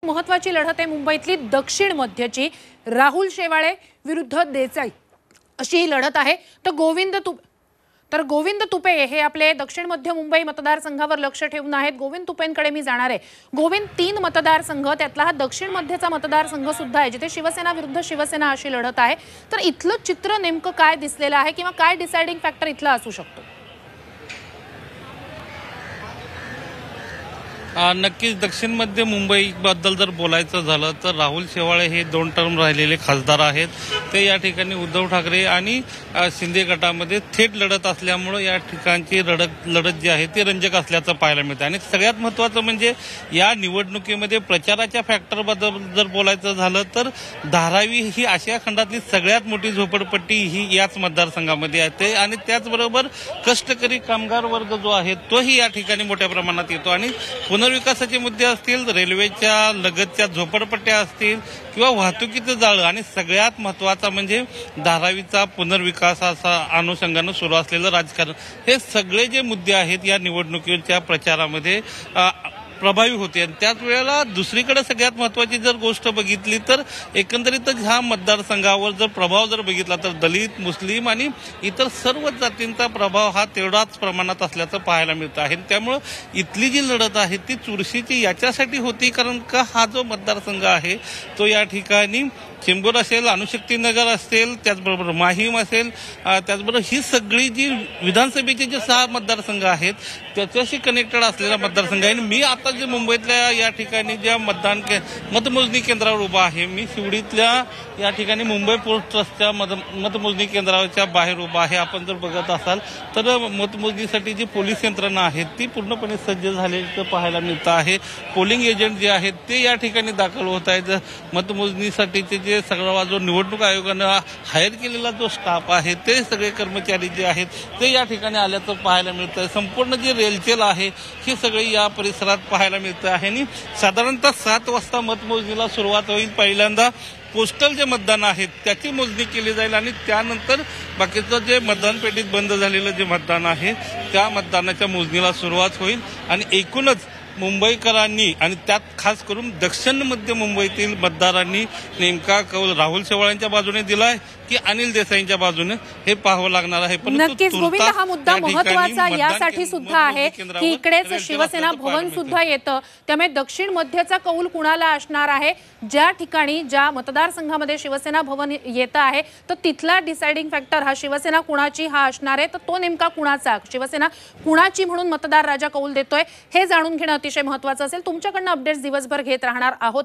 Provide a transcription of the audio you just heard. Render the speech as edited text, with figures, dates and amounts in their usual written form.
महत्वाची लढत आहे मुंबईतली दक्षिण मध्यची राहुल शेवाळे विरुद्ध देसाई अशी ही लढत आहे। तर गोविंद तुपे हे आपले दक्षिण मध्य मुंबई मतदारसंघावर लक्ष ठेवून आहेत। गोविंद तुपेंकडे मी जाणार आहे। गोविंद, 3 मतदारसंघ त्यातला हा दक्षिण मध्यचा मतदारसंघ सुद्धा आहे जिथे शिवसेना विरुद्ध शिवसेना अशी लढत आहे। तर इथलं चित्र नेमकं काय दिसलेलं आहे किंवा काय डिसाइडिंग फॅक्टर इथला असू शकतो? नक्कीच दक्षिण मध्य मुंबईबद्दल जर बोलायचं झालं तर राहुल शेवाळे हे 2 टर्म राहिलेले खासदार आहेत। ते या ठिकाणी उद्धव ठाकरे आणि शिंदे गटामध्ये थेट लढत असल्यामुळे या ठिकाणची लढत जी आहे ती रंजक असल्याचं पाहायला मिळतं। आणि सगळ्यात महत्त्वाचं म्हणजे या निवडणुकीमध्ये प्रचाराच्या फॅक्टरबद्दल जर बोलायचं झालं तर धारावी ही आशिया खंडातली सगळ्यात मोठी झोपडपट्टी ही याच मतदारसंघामध्ये आहे आणि त्याचबरोबर कष्टकरी कामगार वर्ग जो आहे तोही या ठिकाणी मोठ्या प्रमाणात येतो। आणि पुनर्विकासाचे मुद्दे असतील, रेल्वेच्या लगतच्या झोपडपट्ट्या असतील किंवा वाहतुकीचं जाळं आणि सगळ्यात महत्त्वाचा म्हणजे धारावीचा पुनर्विकासाचा अनुषंगानं सुरू असलेलं राजकारण, हे सगळे जे मुद्दे आहेत या निवडणुकीच्या प्रचारामध्ये प्रभावी होते। आणि त्याच वेळेला दुसरीकडे सगळ्यात महत्त्वाची जर गोष्ट बघितली तर एकंदरीतच ह्या मतदारसंघावर जर प्रभाव जर बघितला तर दलित, मुस्लिम आणि इतर सर्व जातींचा प्रभाव हा तेवढाच प्रमाणात असल्याचं पाहायला मिळतं आहे। त्यामुळं इथली जी लढत आहे ती चुरशीची याच्यासाठी होती कारण का हा जो मतदारसंघ आहे तो या ठिकाणी चेंबूर असेल, अणुशक्तीनगर असेल, त्याचबरोबर माहीम असेल, त्याचबरोबर ही सगळी जी विधानसभेचे जे 6 मतदारसंघ आहेत त्याच्याशी कनेक्टेड असलेला मतदारसंघ आहे। मी आता जे मुंबईतल्या या ठिकाणी ज्या मतमोजणी केंद्रावर उभा आहे, मी शिवडीतल्या या ठिकाणी मुंबई पोर्ट ट्रस्टच्या मतमोजणी केंद्राच्या बाहेर उभा आहे। आपण जर बघत असाल तर मतमोजणीसाठी जी पोलीस यंत्रणा आहे ती पूर्णपणे सज्ज झाल्याचं पाहायला मिळतं आहे। पोलिंग एजंट जे आहेत ते या ठिकाणी दाखल होत आहेत। मतमोजणीसाठीचे जे सगळा जो निवडणूक आयोगानं हायर केलेला जो स्टाफ आहे ते सगळे कर्मचारी जे आहेत ते या ठिकाणी आल्याचं पाहायला मिळतं। संपूर्ण जे रेलचेल आहे ही सगळी या परिसरात पाहायला मिळतं आहे आणि साधारणतः 7 वाजता मतमोजणीला सुरुवात होईल। पहिल्यांदा पोस्टल जे मतदान आहे त्याची मोजणी केली जाईल आणि त्यानंतर बाकीचं जे मतदान पेटीत बंद झालेलं जे मतदान आहे त्या मतदानाच्या मोजणीला सुरुवात होईल। आणि एकूणच मुंबईकरांनी आणि त्यात खास करून दक्षिण मध्य मुंबईतील मतदारांनी नेमका कौल राहुल शेवाळ्यांच्या बाजूने दिलाय की अनिल देसाईंच्या बाजूने हे पाहावं लागणार आहे। नक्कीच गोविंद, हा मुद्दा महत्त्वाचा यासाठी सुद्धा आहे की इकडेच शिवसेना भवन सुद्धा येतं, त्यामुळे दक्षिण मध्यचा कौल कुणाला असणार आहे? ज्या ठिकाणी ज्या मतदारसंघामध्ये शिवसेना भवन येतं आहे तर तिथला डिसाइडिंग फॅक्टर हा शिवसेना कुणाची हा असणार आहे, तर तो नेमका कुणाचा, शिवसेना कुणाची म्हणून मतदार राजा कौल देतोय हे जाणून घेणं अतिशय महत्त्वाचं असेल। तुमच्याकडनं अपडेट्स दिवसभर घेत राहणार आहोत।